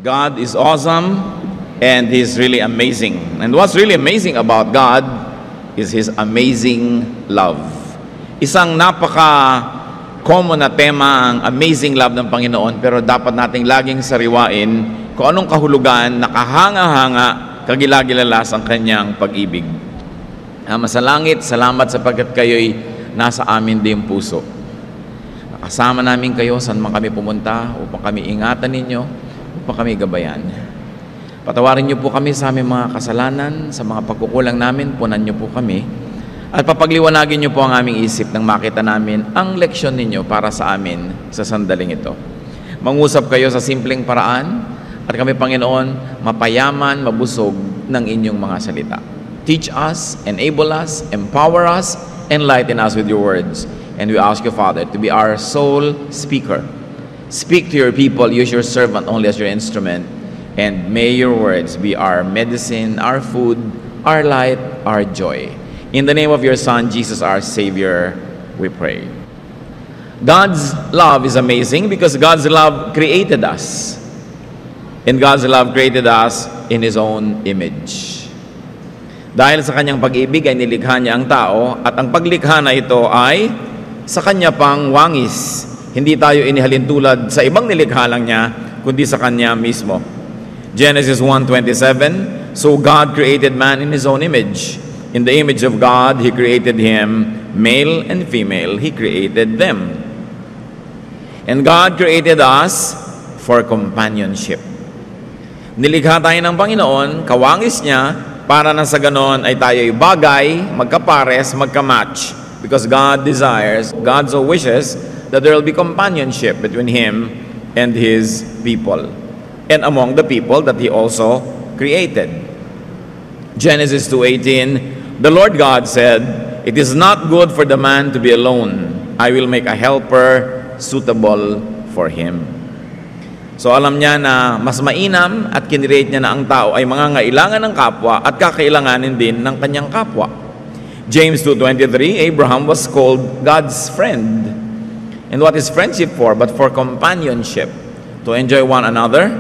God is awesome and He's really amazing. And what's really amazing about God is His amazing love. Isang napaka-common na tema ang amazing love ng Panginoon, pero dapat nating laging sariwain kung anong kahulugan, nakahanga-hanga, kagilagilala ang kanyang pag-ibig. Ama sa langit, salamat sapagkat kayo'y nasa amin din puso. Nakasama namin kayo saan man kami pumunta upang kami ingatan ninyo, upang kami gabayan. Patawarin niyo po kami sa aming mga kasalanan, sa mga pagkukulang namin, punan niyo po kami. At papagliwanagin niyo po ang aming isip nang makita namin ang leksyon ninyo para sa amin sa sandaling ito. Mangusap kayo sa simpleng paraan at kami, Panginoon, mapayaman, mabusog ng inyong mga salita. Teach us, enable us, empower us, enlighten us with your words. And we ask you, Father, to be our sole speaker. Speak to your people, use your servant only as your instrument, and may your words be our medicine, our food, our light, our joy. In the name of your Son, Jesus, our Savior, we pray. God's love is amazing because God's love created us. And God's love created us in His own image. Dahil sa kanyang pag-ibig ay nilikha niya ang tao, at ang paglikha na ito ay sa kanya pang wangis. Hindi tayo inihalin tulad sa ibang nilikha lang niya, kundi sa kanya mismo. Genesis 1:27, so God created man in His own image. In the image of God, He created him, male and female, He created them. And God created us for companionship. Nilikha tayo ng Panginoon, kawangis niya, para na sa ganon ay tayo'y bagay, magkapares, magkamatch. Because God desires, God so wishes, that there will be companionship between Him and His people, and among the people that He also created. Genesis 2:18, the Lord God said, it is not good for the man to be alone. I will make a helper suitable for him. So alam niya na mas mainam at kinirate niya na ang tao ay mangangailangan ng kapwa at kakailanganin din ng kanyang kapwa. James 2:23, Abraham was called God's friend. And what is friendship for? But for companionship, to enjoy one another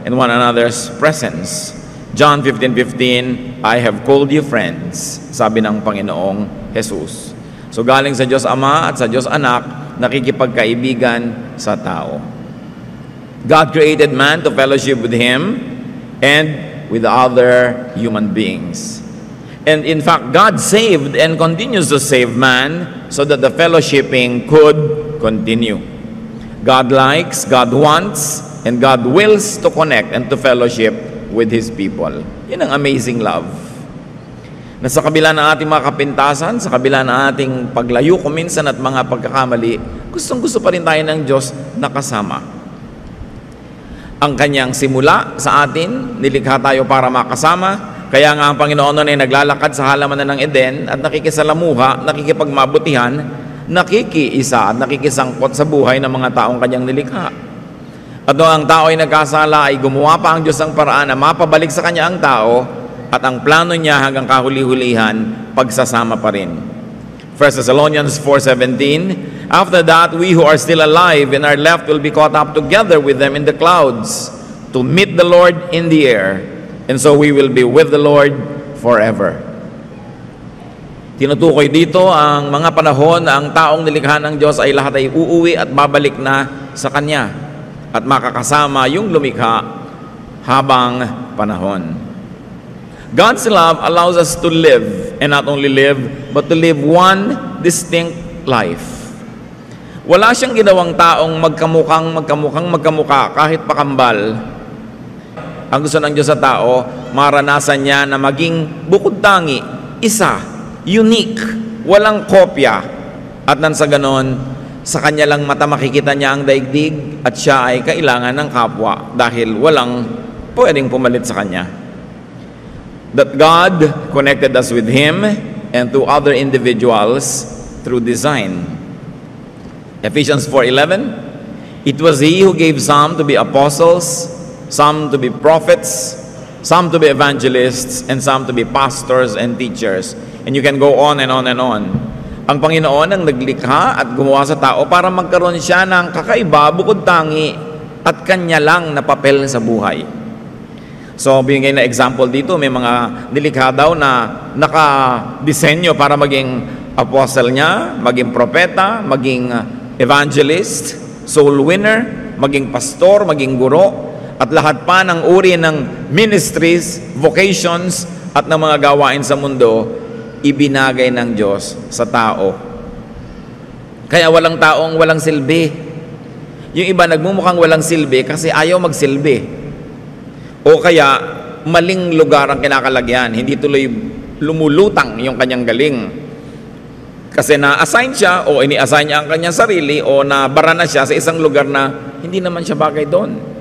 and one another's presence. John 15:15, I have called you friends, sabi ng Panginoong Jesus. So galing sa Diyos Ama at sa Diyos Anak, nakikipagkaibigan sa tao. God created man to fellowship with Him and with other human beings. And in fact, God saved and continues to save man so that the fellowshipping could continue. God likes, God wants, and God wills to connect and to fellowship with His people. Yan ang amazing love. Na sa kabila ng ating mga kapintasan, sa kabila ng ating paglayo kuminsan at mga pagkakamali, gustong-gusto pa rin tayo ng Diyos na kasama. Ang Kanyang simula sa atin, nilikha tayo para makasama. Kaya nga ang Panginoon noon ay naglalakad sa halamanan ng Eden at nakikisalamuha, nakikipagmabutihan, nakikiisa at nakikisangkot sa buhay ng mga taong Kanyang nilikha. At noong ang tao ay nagkasala, ay gumawa pa ang Diyos ng paraan na mapabalik sa Kanya ang tao, at ang plano niya hanggang kahuli-hulihan, pagsasama pa rin. 1 Thessalonians 4:17, after that, we who are still alive and are left will be caught up together with them in the clouds to meet the Lord in the air. And so we will be with the Lord forever. Tinutukoy dito ang mga panahon na ang taong nilikha ng Diyos ay lahat ay uuwi at babalik na sa Kanya at makakasama yung lumikha habang panahon. God's love allows us to live, and not only live, but to live one distinct life. Wala siyang ginawang taong magkamukha kahit pakambal. Ang gusto ng Diyos sa tao, maranasan niya na maging bukod tangi, isa, unique, walang kopya. At nang sa ganon, sa kanya lang mata makikita niya ang daigdig at siya ay kailangan ng kapwa dahil walang pwedeng pumalit sa kanya. That God connected us with Him and to other individuals through design. Ephesians 4:11, it was He who gave some to be apostles, some to be prophets, some to be evangelists, and some to be pastors and teachers. And you can go on and on and on. Ang Panginoon ang naglikha at gumawa sa tao para magkaroon siya ng kakaiba, bukod tangi, at kanya lang na papel sa buhay. So, binigay na example dito, may mga nilikha daw na nakadisenyo para maging apostle niya, maging propeta, maging evangelist, soul winner, maging pastor, maging guro, at lahat pa ng uri ng ministries, vocations, at ng mga gawain sa mundo, ibinagay ng Diyos sa tao. Kaya walang taong walang silbi. Yung iba nagmumukhang walang silbi kasi ayaw magsilbi. O kaya maling lugar ang kinakalagyan, hindi tuloy lumulutang yung kanyang galing. Kasi na-assign siya o ini-assign niya ang kanyang sarili o nabara na siya sa isang lugar na hindi naman siya bagay doon.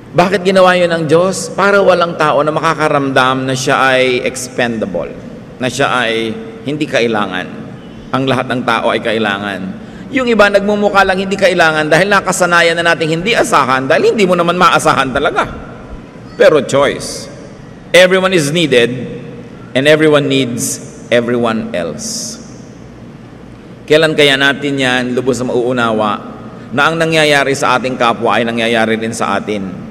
Bakit ginawa yun ng Diyos? Para walang tao na makakaramdam na siya ay expendable, na siya ay hindi kailangan. Ang lahat ng tao ay kailangan. Yung iba nagmumukha lang hindi kailangan dahil nakasanayan na nating hindi asahan dahil hindi mo naman maasahan talaga. Pero choice. Everyone is needed and everyone needs everyone else. Kailan kaya natin yan lubos na mauunawa na ang nangyayari sa ating kapwa ay nangyayari din sa atin?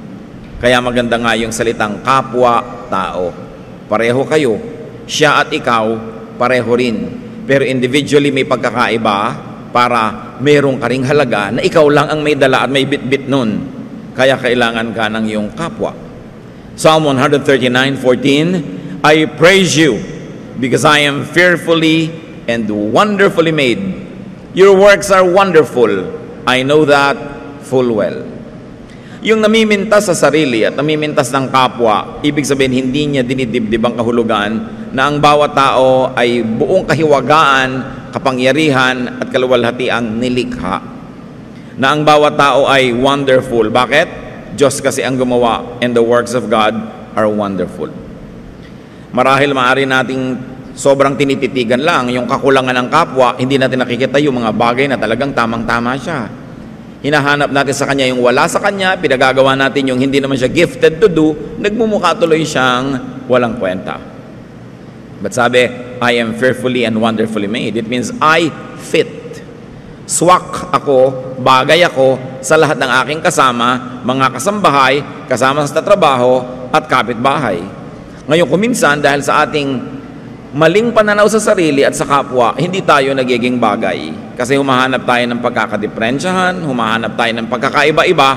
Kaya maganda nga yung salitang kapwa-tao. Pareho kayo. Siya at ikaw, pareho rin. Pero individually may pagkakaiba para mayroong karing halaga na ikaw lang ang may dala at may bit-bit nun. Kaya kailangan ka ng iyong kapwa. Psalm 139:14, I praise you because I am fearfully and wonderfully made. Your works are wonderful. I know that full well. Yung namimintas sa sarili at namimintas ng kapwa, ibig sabihin hindi niya dinidibdib ang kahulugan na ang bawat tao ay buong kahiwagaan, kapangyarihan at kaluwalhatiang nilikha. Na ang bawat tao ay wonderful. Bakit? Diyos kasi ang gumawa and the works of God are wonderful. Marahil maaari nating sobrang tinititigan lang yung kakulangan ng kapwa, hindi natin nakikita yung mga bagay na talagang tamang-tama siya. Hinahanap natin sa kanya yung wala sa kanya, pinagagawa natin yung hindi naman siya gifted to do, nagmumukha tuloy siyang walang kwenta. But sabi, I am fearfully and wonderfully made. It means I fit. Swak ako, bagay ako sa lahat ng aking kasama, mga kasambahay, kasama sa trabaho at kapitbahay. Ngayon kuminsan dahil sa ating maling pananaw sa sarili at sa kapwa, hindi tayo nagiging bagay. Kasi humahanap tayo ng pagkakadiferensyahan, humahanap tayo ng pagkakaiba-iba,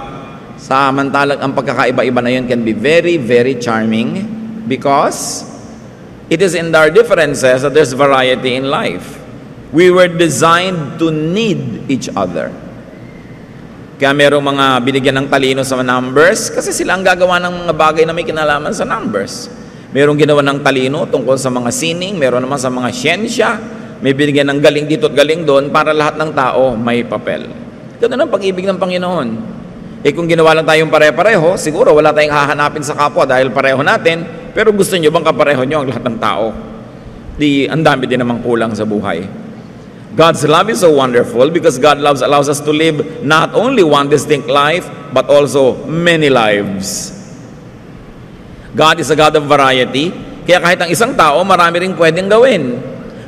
samantalang ang pagkakaiba-iba na yun can be very, very charming because it is in our differences that there's variety in life. We were designed to need each other. Kaya merong mga binigyan ng talino sa numbers kasi sila ang gagawa ng mga bagay na may kinalaman sa numbers. Merong ginawa ng talino tungkol sa mga sining, meron naman sa mga siyensya, may binigyan ng galing dito at galing doon para lahat ng tao may papel. Ganun ang pag-ibig ng Panginoon. Kung ginawa lang tayong pare-pareho, siguro wala tayong hahanapin sa kapwa dahil pareho natin, pero gusto nyo bang kapareho nyo ang lahat ng tao? Ang dami din namang kulang sa buhay. God's love is so wonderful because God allows us to live not only one distinct life, but also many lives. God is a God of variety, kaya kahit ang isang tao, marami ring pwedeng gawin.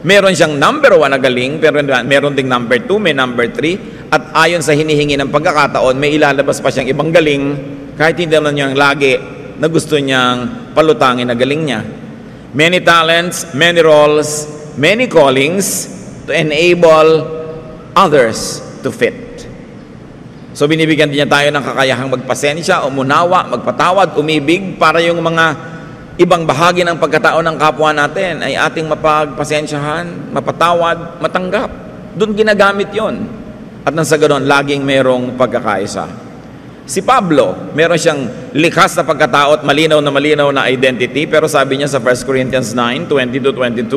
Meron siyang number 1 na galing, pero meron ding number 2, may number 3, at ayon sa hinihingi ng pagkakataon, may ilalabas pa siyang ibang galing, kahit hindi naman niyang lagi na gusto niyang palutangin na galing niya. Many talents, many roles, many callings to enable others to fit. So binibigyan din niya tayo ng kakayahang magpasensya, umunawa, magpatawad, umibig para yung mga ibang bahagi ng pagkatao ng kapwa natin ay ating mapagpasensyahan, mapatawad, matanggap. Doon ginagamit yon. At nang sa ganoon, laging merong pagkakaisa. Si Pablo, meron siyang likas na pagkatao at malinaw na identity, pero sabi niya sa 1 Corinthians 9:20-22,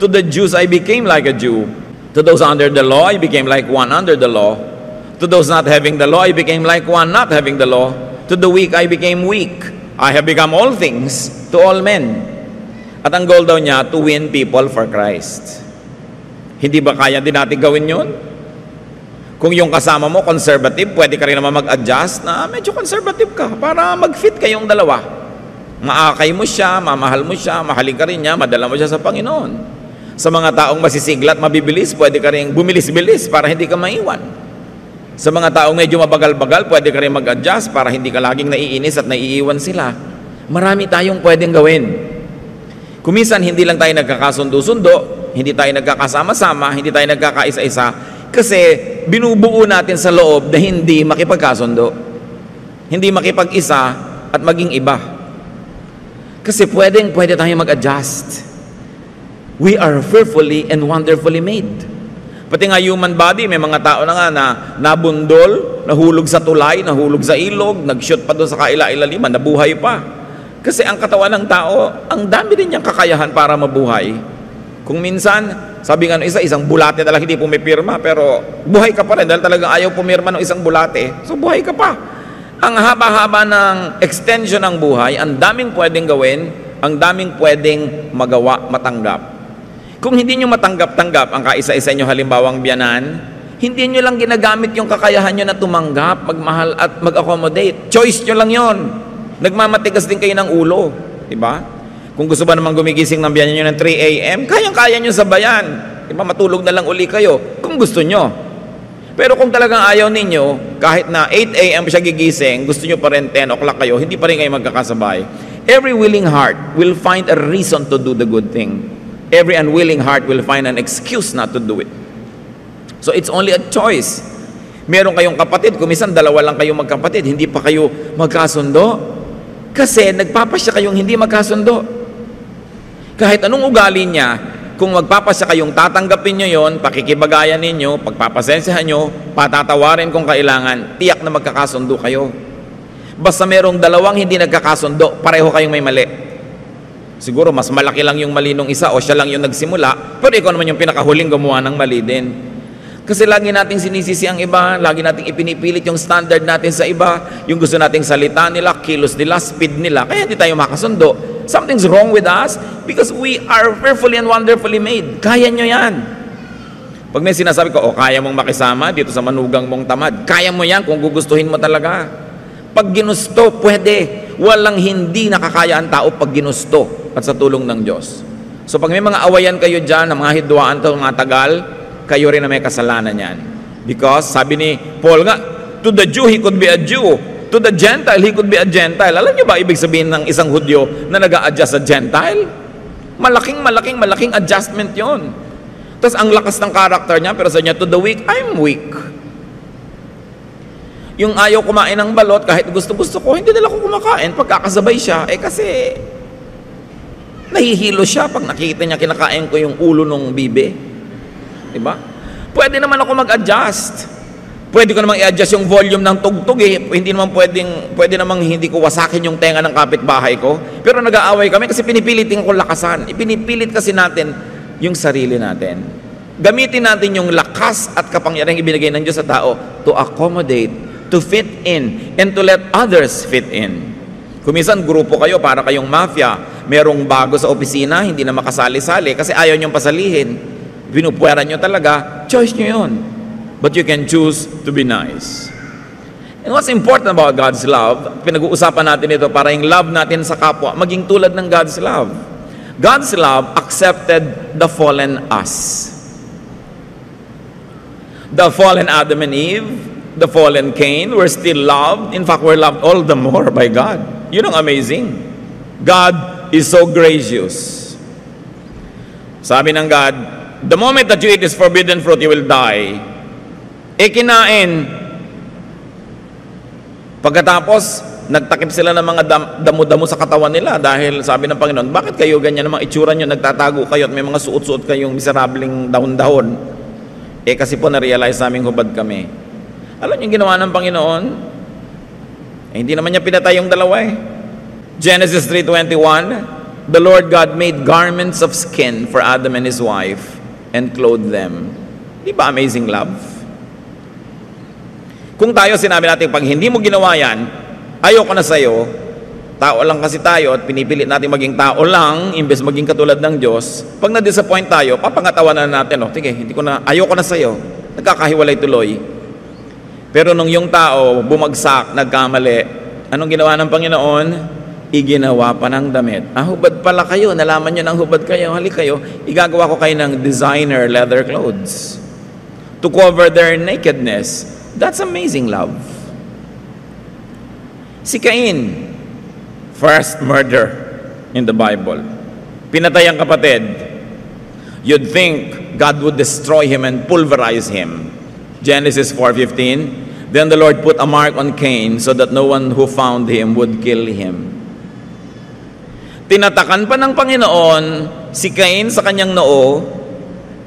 to the Jews I became like a Jew. To those under the law, I became like one under the law. To those not having the law, I became like one not having the law. To the weak, I became weak. I have become all things to all men. At ang goal daw niya, to win people for Christ. Hindi ba kaya din natin gawin yun? Kung yung kasama mo conservative, pwede ka rin naman mag-adjust na medyo conservative ka para mag-fit kayong dalawa. Maakay mo siya, mamahal mo siya, mahalin ka rin niya, madala mo siya sa Panginoon. Sa mga taong masisiglat, mabibilis, pwede ka rin bumilis-bilis para hindi ka maiwan. Sa mga taong medyo mabagal-bagal, pwede ka rin mag-adjust para hindi ka laging naiinis at naiiwan sila. Marami tayong pwedeng gawin. Kuminsan, hindi lang tayo nagkakasundo-sundo, hindi tayo nagkakasama-sama, hindi tayo nagkakaisa-isa, kasi binubuo natin sa loob na hindi makipagkasundo, hindi makipag-isa at maging iba. Kasi pwede tayong mag-adjust. We are fearfully and wonderfully made. Pati nga human body, may mga tao na nga na nabundol, nahulog sa tulay, nahulog sa ilog, nag-shoot pa doon sa kaila-ilaliman, nabuhay pa. Kasi ang katawan ng tao, ang dami din niyang kakayahan para mabuhay. Kung minsan, sabi nga isang bulate talaga hindi pumipirma, pero buhay ka pa rin dahil talagang ayaw pumirma ng isang bulate. So buhay ka pa. Ang haba-haba ng extension ng buhay, ang daming pwedeng gawin, ang daming pwedeng magawa, matanggap. Kung hindi nyo matanggap-tanggap ang kaisa-isa nyo halimbawang biyanan, hindi nyo lang ginagamit yung kakayahan nyo na tumanggap, magmahal at mag-accommodate. Choice nyo lang yon. Nagmamatigas din kayo ng ulo. Diba? Kung gusto ba naman gumigising ng biyanan nyo ng 3 a.m., kayang-kaya nyo sabayan. Diba? Matulog na lang uli kayo kung gusto nyo. Pero kung talagang ayaw ninyo, kahit na 8 a.m. siya gigising, gusto nyo pa rin 10 o'clock kayo, hindi pa rin kayo magkakasabay. Every willing heart will find a reason to do the good thing. Every unwilling heart will find an excuse not to do it. So it's only a choice. Meron kayong kapatid, kumisan dalawa lang kayong magkapatid, hindi pa kayo magkasundo. Kasi nagpapasya kayong hindi magkasundo. Kahit anong ugali niya, kung magpapasya kayong tatanggapin nyo yon, pakikibagayan ninyo, pagpapasensyahan nyo, patatawarin kung kailangan, tiyak na magkakasundo kayo. Basta merong dalawang hindi nagkakasundo, pareho kayong may mali. Siguro mas malaki lang yung mali nung isa o siya lang yung nagsimula, pero ikaw naman yung pinakahuling gumawa ng mali din. Kasi lagi nating sinisisi ang iba, lagi nating ipinipilit yung standard natin sa iba, yung gusto nating salita nila, kilos nila, speed nila, kaya hindi tayo makasundo. Something's wrong with us because we are fearfully and wonderfully made. Kaya nyo yan. Pag may sinasabi ko, kaya mong makisama dito sa manugang mong tamad, kaya mo yan kung gugustuhin mo talaga. Pag ginusto, pwede. Walang hindi nakakaya ang tao pag ginusto at sa tulong ng Diyos. So pag may mga awayan kayo dyan, ng mga hidwaan to, mga tagal, kayo rin na may kasalanan yan. Because sabi ni Paul nga, to the Jew, he could be a Jew. To the Gentile, he could be a Gentile. Alam niyo ba ibig sabihin ng isang Hudyo na nag-a-adjust sa Gentile? Malaking adjustment yon. Tapos ang lakas ng karakter niya, pero sa niya, to the weak, I'm weak. Yung ayaw kumain ng balot, kahit gusto-gusto ko, hindi nila ko kumakain. Pagkakasabay siya, kasi nahihilo siya pag nakikita niya kinakain ko yung ulo ng bibe. Diba? Pwede naman ako mag-adjust. Pwede ko namang i-adjust yung volume ng tugtog Hindi naman pwede namang hindi ko wasakin yung tenga ng kapitbahay ko. Pero nag-aaway kami kasi pinipilitin ko lakasan. Ipinipilit kasi natin yung sarili natin. Gamitin natin yung lakas at kapangyarihang ibinigay ng Diyos sa tao to accommodate, to fit in, and to let others fit in. Kuminsan, grupo kayo, para kayong mafia. Merong bago sa opisina, hindi na makasali-sali kasi ayaw niyong pasalihin. Pinupuweran nyo talaga, choice nyo yun. But you can choose to be nice. And what's important about God's love, pinag-uusapan natin ito para yung love natin sa kapwa, maging tulad ng God's love. God's love accepted the fallen us. The fallen Adam and Eve, the fallen Cain, were still loved. In fact, we're loved all the more by God. Yun ang amazing. God is so gracious. Sabi ng God, the moment that you eat this forbidden fruit, you will die. Kinain. Pagkatapos, nagtakip sila ng mga damo-damo sa katawan nila dahil sabi ng Panginoon, bakit kayo ganyan namang itsura nyo, nagtatago kayo at may mga suot-suot kayong miserabling dahon-dahon? Kasi po na-realize naming hubad kami. Alam niyo yung ginawa ng Panginoon? Hindi naman niya pinatay yung dalawa Genesis 3:21, the Lord God made garments of skin for Adam and his wife and clothed them. Di ba amazing love? Kung tayo sinabi natin, pag hindi mo ginawa yan, ayoko na sa'yo, tao lang kasi tayo at pinipilit natin maging tao lang imbes maging katulad ng Diyos, pag na-disappoint tayo, papangatawanan natin, sige, ayoko na sa'yo, nagkakahiwalay tuloy. Pero nung yung tao bumagsak, nagkamali, anong ginawa ng Panginoon? Iginawa pa ng damit. Hubad pala kayo, nalaman nyo ng hubad kayo, halik kayo, igagawa ko kayo ng designer leather clothes to cover their nakedness. That's amazing love. Si Cain, first murder in the Bible. Pinatay ang kapatid. You'd think God would destroy him and pulverize him. Genesis 4:15. Then the Lord put a mark on Cain so that no one who found him would kill him. Tinatakan pa ng Panginoon si Cain sa kanyang noo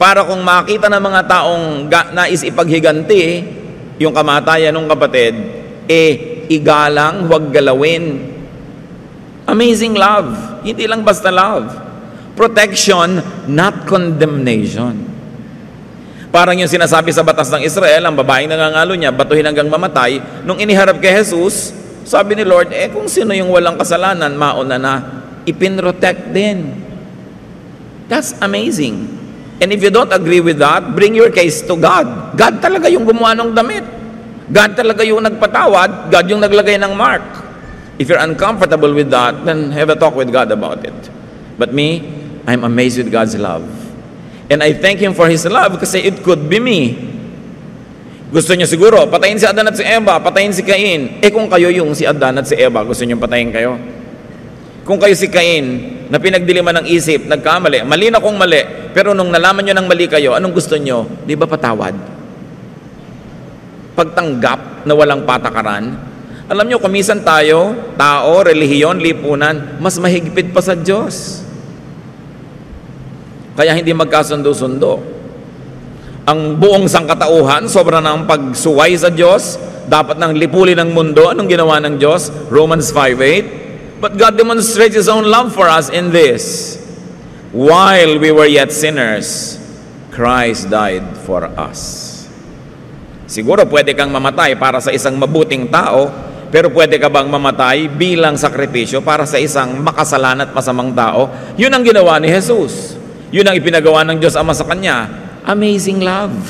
para kung makita ng mga taong nais ipaghiganti yung kamatayan ng kapatid, igalang, huwag galawin. Amazing love. Hindi lang basta love. Protection, not condemnation. Parang yung sinasabi sa batas ng Israel, ang babaeng nangangalo niya, batuhin hanggang mamatay. Nung iniharap kay Jesus, sabi ni Lord, kung sino yung walang kasalanan, mauna na, ipinrotect din. That's amazing. And if you don't agree with that, bring your case to God. God talaga yung gumawa ng damit. God talaga yung nagpatawad. God yung naglagay ng mark. If you're uncomfortable with that, then have a talk with God about it. But me, I'm amazed with God's love. And I thank Him for His love kasi it could be me. Gusto niya siguro, patayin si Adan at si Eva, patayin si Cain. Kung kayo yung si Adan at si Eva, gusto niyo patayin kayo? Kung kayo si Cain, na pinagdiliman ng isip, nagkamali, mali na kung mali, pero nung nalaman nyo ng mali kayo, anong gusto nyo? Di ba patawad? Pagtanggap na walang patakaran. Alam nyo, kumisan tayo, tao, relihiyon, lipunan, mas mahigpit pa sa Diyos. Kaya hindi magkasundo-sundo. Ang buong sangkatauhan, sobra ng pagsuway sa Diyos, dapat nang lipulin ng mundo. Anong ginawa ng Diyos? Romans 5:8. But God demonstrates His own love for us in this. While we were yet sinners, Christ died for us. Siguro pwede kang mamatay para sa isang mabuting tao, pero pwede ka bang mamatay bilang sakripisyo para sa isang makasalan at masamang tao? Yun ang ginawa ni Jesus. Yun ang ipinagawa ng Diyos Ama sa Kanya. Amazing love.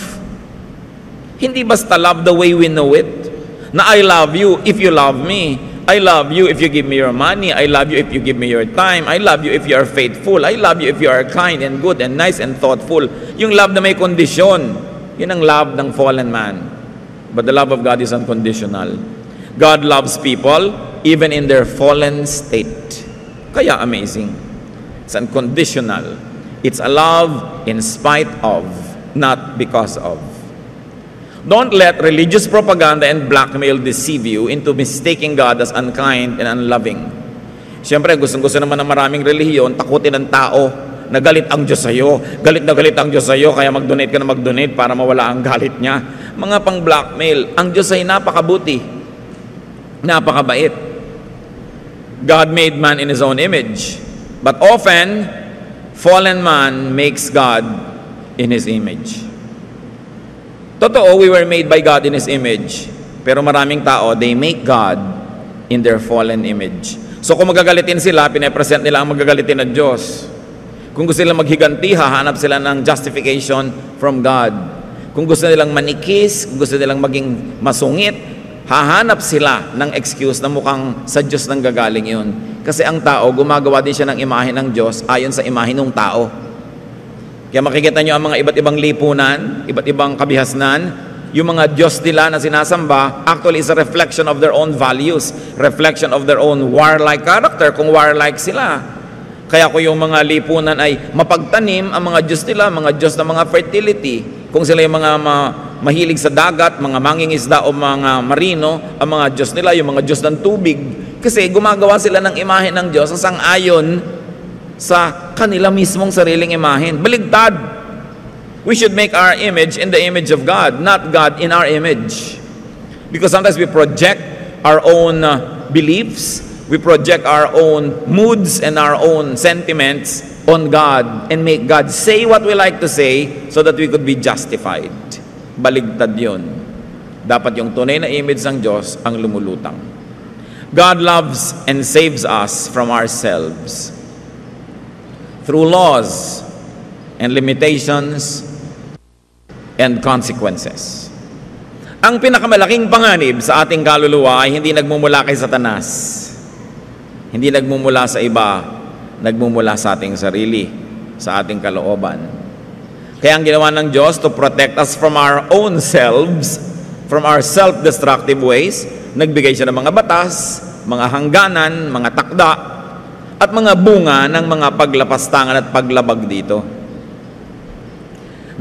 Hindi basta love the way we know it. Na I love you if you love me. I love you if you give me your money. I love you if you give me your time. I love you if you are faithful. I love you if you are kind and good and nice and thoughtful. Yung love na may kondisyon, yun ang love ng fallen man. But the love of God is unconditional. God loves people even in their fallen state. Kaya amazing. It's unconditional. It's a love in spite of, not because of. Don't let religious propaganda and blackmail deceive you into mistaking God as unkind and unloving. Siyempre, gustong-gusto naman ng maraming relihiyon, takutin ng tao na galit ang Diyos sa'yo. Galit na galit ang Diyos sa'yo, kaya mag-donate ka na mag-donate para mawala ang galit niya. Mga pang-blackmail. Ang Diyos ay napakabuti. Napakabait. God made man in His own image. But often, fallen man makes God in His image. Totoo, we were made by God in His image. Pero maraming tao, they make God in their fallen image. So kung magagalitin sila, pinapresent nila ang magagalitin ng Diyos. Kung gusto nilang maghiganti, hahanap sila ng justification from God. Kung gusto nilang manikis, kung gusto nilang maging masungit, hahanap sila ng excuse na mukhang sa Diyos nang gagaling yun. Kasi ang tao, gumagawa din siya ng imahe ng Diyos ayon sa imahe ng tao. Kaya makikita nyo ang mga iba't ibang lipunan, iba't ibang kabihasnan, yung mga Diyos nila na sinasamba, actually is a reflection of their own values, reflection of their own warlike character, kung warlike sila. Kaya kung yung mga lipunan ay mapagtanim, ang mga Diyos nila, mga Diyos na mga fertility, kung sila yung mga mahilig sa dagat, mga mangingisda o mga marino, ang mga Diyos nila, yung mga Diyos ng tubig, kasi gumagawa sila ng imahe ng Diyos sa sang-ayon sa kanila mismong sariling imahen. Baligtad. We should make our image in the image of God, not God in our image. Because sometimes we project our own beliefs, we project our own moods and our own sentiments on God and make God say what we like to say so that we could be justified. Baligtad yun. Dapat yung tunay na image ng Diyos ang lumulutang. God loves and saves us from ourselves through laws and limitations and consequences. Ang pinakamalaking panganib sa ating kaluluwa ay hindi nagmumula kay Satanas. Hindi nagmumula sa iba, nagmumula sa ating sarili, sa ating kalooban. Kaya ang ginawa ng Diyos to protect us from our own selves from our self-destructive ways. Nagbigay siya ng mga batas, mga hangganan, mga takda, at mga bunga ng mga paglapastangan at paglabag dito.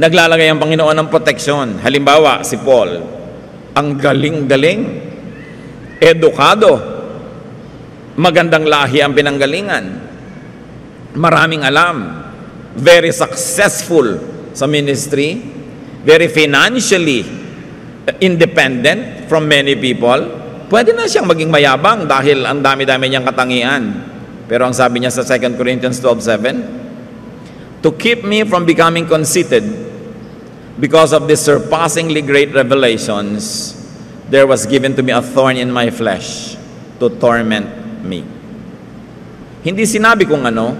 Naglalagay ang Panginoon ng proteksyon. Halimbawa, si Paul, ang galing-galing, edukado, magandang lahi ang pinanggalingan, maraming alam, very successful sa ministry, very financially independent from many people. Pwede na siyang maging mayabang dahil ang dami-dami niyang katangian. Pero ang sabi niya sa 2 Corinthians 12:7, to keep me from becoming conceited because of the surpassingly great revelations, there was given to me a thorn in my flesh to torment me. Hindi sinabi kung ano,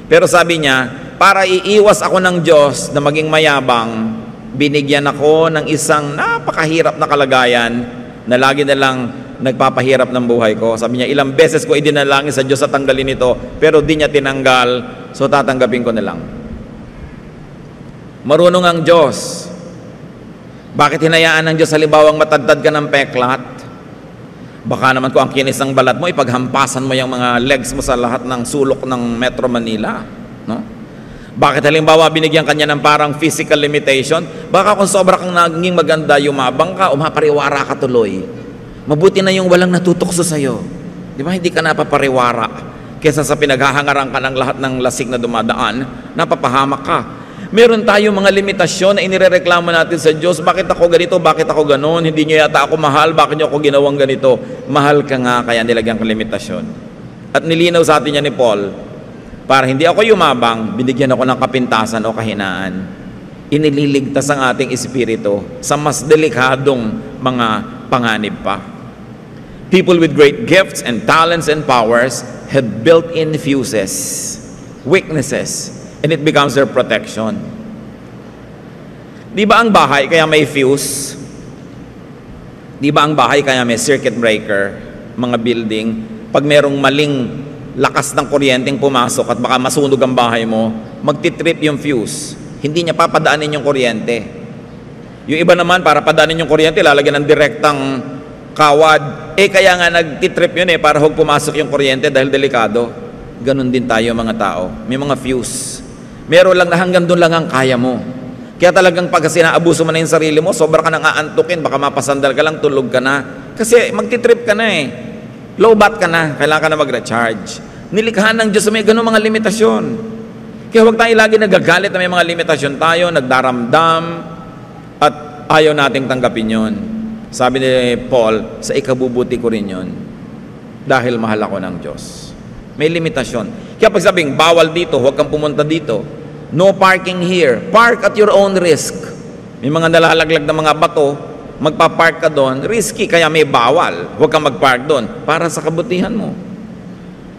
pero sabi niya, para iiwas ako ng Diyos na maging mayabang, binigyan ako ng isang napakahirap na kalagayan na lagi na lang nagpapahirap ng buhay ko. Sabi niya, ilang beses ko idinalangin sa Diyos sa tanggalin ito, pero di niya tinanggal, so tatanggapin ko na lang. Marunong ang Diyos. Bakit hinayaan ng Diyos halimbawang matagtad ka ng peklat? Baka naman kung ang kinis ng balat mo, ipaghampasan mo yung mga legs mo sa lahat ng sulok ng Metro Manila. No? Bakit halimbawa binigyan kanya ng parang physical limitation? Baka kung sobra kang naging maganda, yumabang ka, umapariwara ka tuloy. Mabuti na yung walang natutukso sa'yo. Di ba? Hindi ka napapariwara. Kesa sa pinaghahangaran ka ng lahat ng lasik na dumadaan, napapahamak ka. Meron tayong mga limitasyon na inirereklamo natin sa Diyos. Bakit ako ganito? Bakit ako ganon? Hindi niyo yata ako mahal. Bakit niyo ako ginawang ganito? Mahal ka nga, kaya nilagyan ka limitasyon. At nilinaw sa atin niya ni Paul, para hindi ako yumabang, binigyan ako ng kapintasan o kahinaan. Inililigtas ang ating espiritu sa mas delikadong mga panganib pa. People with great gifts and talents and powers have built-in fuses, weaknesses, and it becomes their protection. Di ba ang bahay kaya may fuse? Di ba ang bahay kaya may circuit breaker? Mga building, pag merong maling lakas ng kuryenteng pumasok at baka masunog ang bahay mo, magtitrip yung fuse. Hindi niya papadaanin yung kuryente. Yung iba naman, para padaanin yung kuryente, lalagyan ng direktang kawad. Kaya nga nagtitrip yun para huwag pumasok yung kuryente dahil delikado. Ganon din tayo mga tao. May mga fuse. Meron lang na hanggang doon lang ang kaya mo. Kaya talagang pag sinaabuso mo na yung sarili mo, sobra ka nang aantukin, baka mapasandal ka lang, tulog ka na. Kasi magtitrip ka na Low bat ka na, kailangan ka na mag-recharge. Nilikhahan ng Diyos may ganun mga limitasyon. Kaya huwag tayo lagi nagagalit na may mga limitasyon tayo, nagdaramdam, at ayaw nating tanggapin yon. Sabi ni Paul, sa ikabubuti ko rin yon, dahil mahal ako ng Diyos. May limitasyon. Kaya pag sabing, bawal dito, huwag kang pumunta dito. No parking here. Park at your own risk. May mga nalalaglag na mga bato, magpa-park ka doon, risky, kaya may bawal. Huwag kang mag-park doon, para sa kabutihan mo.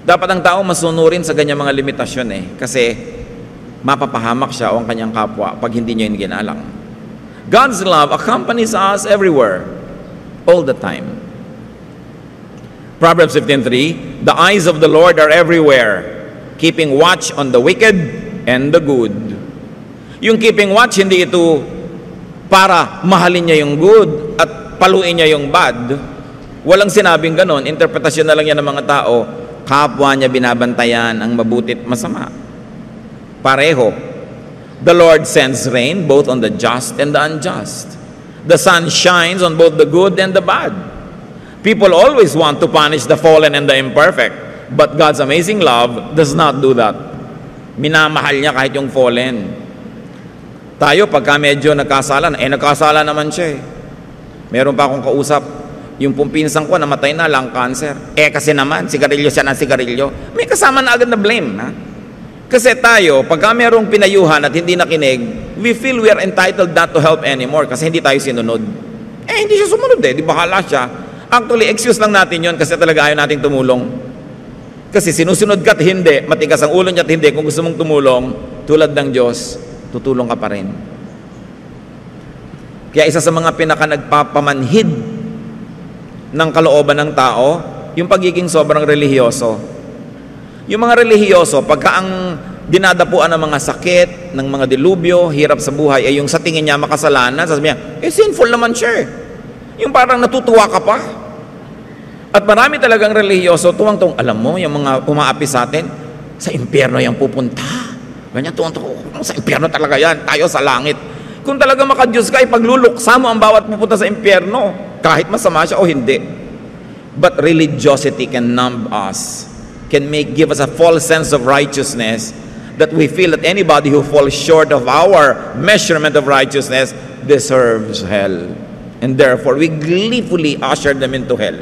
Dapat ang tao masunurin sa ganyang mga limitasyon kasi mapapahamak siya o ang kanyang kapwa pag hindi niya yung ginalang. God's love accompanies us everywhere, all the time. Proverbs 15:3, the eyes of the Lord are everywhere, keeping watch on the wicked and the good. Yung keeping watch, hindi ito para mahalin niya yung good at paluin niya yung bad. Walang sinabing ganon. Interpretasyon na lang yan ng mga tao. Kapwa niya binabantayan ang mabuti at masama. Pareho. The Lord sends rain both on the just and the unjust. The sun shines on both the good and the bad. People always want to punish the fallen and the imperfect, but God's amazing love does not do that. Minamahal niya kahit yung fallen. Tayo, pagka medyo nagkasala, nagkasala naman siya Meron pa akong kausap, yung pumpinsan ko, namatay na, lung cancer. Kasi naman, sigarilyo siya ng sigarilyo. May kasama na agad na blame, Kasi tayo, pagka merong pinayuhan at hindi nakinig, we feel we are entitled not to help anymore kasi hindi tayo sinunod. Hindi siya sumunod di bahala siya. Actually, excuse lang natin yon kasi talaga ayaw nating tumulong. Kasi sinusunod ka at hindi, matigas ang ulo niya at hindi, kung gusto mong tumulong, tulad ng Diyos, tutulong ka pa rin. Kaya isa sa mga pinaka-nagpapamanhid ng kalooban ng tao, yung pagiging sobrang relihiyoso. Yung mga relihiyoso, pagka ang dinadapuan ng mga sakit, ng mga dilubyo, hirap sa buhay, ay yung sa tingin niya makasalanan, sasabihin niya, sinful naman siya Yung parang natutuwa ka pa. At marami talagang relihiyoso, tuwang-tuwang, alam mo, yung mga umaapi sa atin, sa impyerno yung pupunta. Ganyan, tuwang-tuwang, sa impyerno talaga yan, tayo sa langit. Kung talaga makadiyos ka, ipagluluksa mo ang bawat pupunta sa impyerno, kahit masama siya o hindi. But religiosity can numb us, can give us a false sense of righteousness, that we feel that anybody who falls short of our measurement of righteousness deserves hell. And therefore, we gleefully usher them into hell.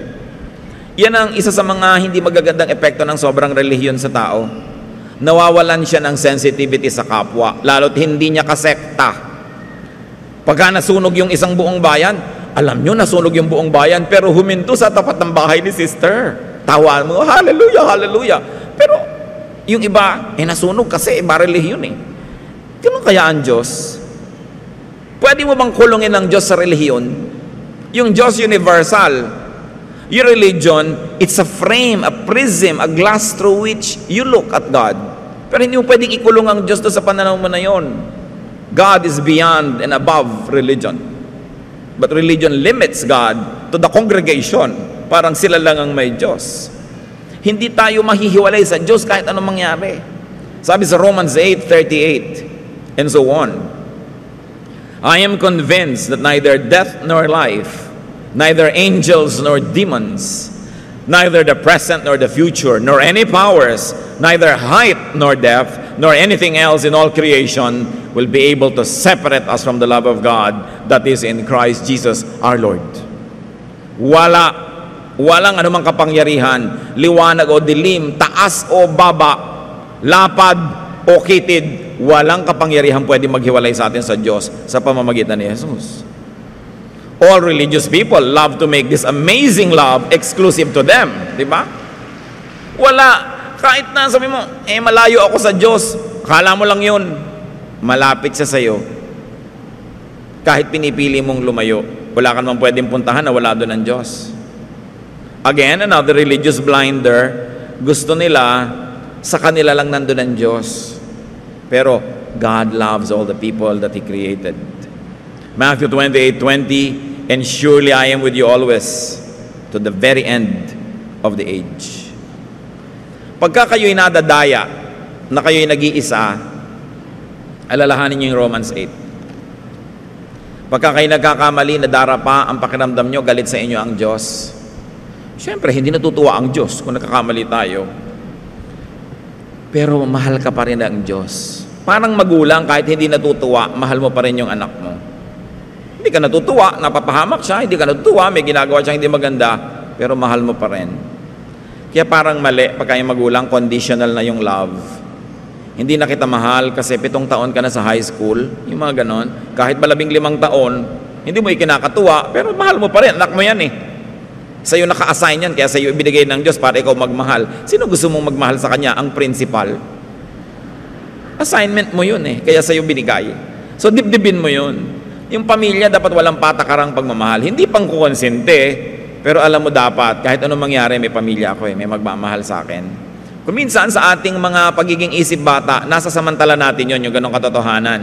Yan ang isa sa mga hindi magagandang epekto ng sobrang relihiyon sa tao. Nawawalan siya ng sensitivity sa kapwa, lalo't hindi niya kasekta. Pagka nasunog yung isang buong bayan, alam nyo, nasunog yung buong bayan, pero huminto sa tapat ng bahay ni sister. Tawa mo, hallelujah, hallelujah. Pero yung iba, nasunog kasi iba relihiyon eh. Ganun kaya ang Diyos? Pwede mo bang kulungin ng Diyos sa relihiyon? Yung Diyos universal, your religion, it's a frame, a prism, a glass through which you look at God. Pero hindi mo pwedeng ikulong ang Diyos doon sa pananaw mo na yon. God is beyond and above religion. But religion limits God to the congregation. Parang sila lang ang may Diyos. Hindi tayo mahihiwalay sa Diyos kahit anong mangyari. Sabi sa Romans 8:38 and so on, I am convinced that neither death nor life, neither angels nor demons, neither the present nor the future, nor any powers, neither height nor depth, nor anything else in all creation will be able to separate us from the love of God that is in Christ Jesus our Lord. Walang anumang kapangyarihan, liwanag o dilim, taas o baba, lapad o kitid, walang kapangyarihan pwede maghiwalay sa atin sa Diyos sa pamamagitan ni Jesus. All religious people love to make this amazing love exclusive to them. Di ba? Wala. Kahit na sabi mo, malayo ako sa Diyos. Akala mo lang yun. Malapit siya sa'yo. Kahit pinipili mong lumayo, wala ka naman pwedeng puntahan na wala doon ang Diyos. Again, another religious blinder, gusto nila, sa kanila lang nandun ang Diyos. Pero God loves all the people that He created. Matthew 28:20, and surely I am with you always to the very end of the age. Pagka kayo'y nadadaya, na kayo'y nag-iisa, alalahanin niyo yung Romans 8. Pagka kayo nagkakamali, nadarapa ang pakiramdam nyo, galit sa inyo ang Diyos. Siyempre, hindi natutuwa ang Diyos kung nagkakamali tayo. Pero mahal ka pa rin ang Diyos. Parang magulang, kahit hindi natutuwa, mahal mo pa rin yung anak mo. Hindi ka natutuwa, napapahamak siya, hindi ka natutuwa, may ginagawa siyang hindi maganda, pero mahal mo pa rin. Kaya parang mali, pagka yung magulang, conditional na yung love. Hindi na kita mahal kasi 7 taon ka na sa high school, yung mga ganon. Kahit 15 taon, hindi mo ikinakatuwa, pero mahal mo pa rin, anak mo yan eh. Sa'yo naka-assign yan, kaya sa'yo ibinigay ng Diyos para ikaw magmahal. Sino gusto mong magmahal sa Kanya? Ang principal. Assignment mo yun eh, kaya sa'yo binigay. So dibdibin mo yun. Yung pamilya dapat walang patakarang pagmamahal. Hindi pang kukonsente, pero alam mo dapat, kahit anong mangyari, may pamilya ako eh, may magmamahal sa akin. Kung minsan sa ating mga pagiging isip bata, nasa samantala natin yon, yung ganong katotohanan,